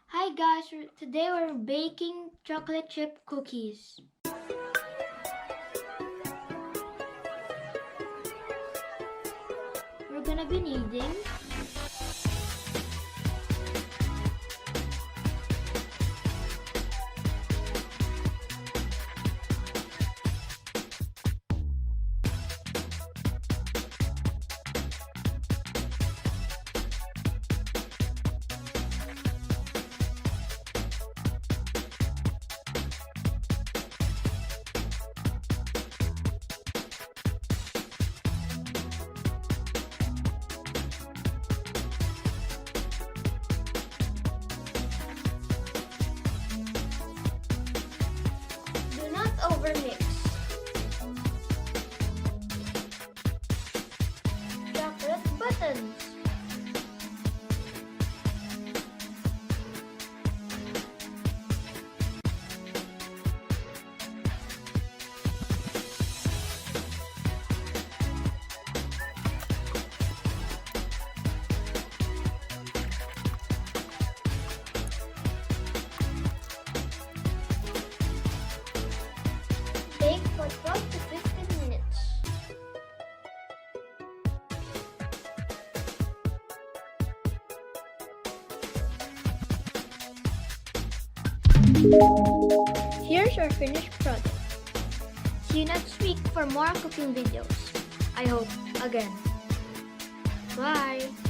Hi guys, today we're baking chocolate chip cookies. We're gonna be needing do not overmix. Chocolate buttons. Bake for 12 to 15 minutes. Here's our finished product. See you next week for more cooking videos. I hope again. Bye!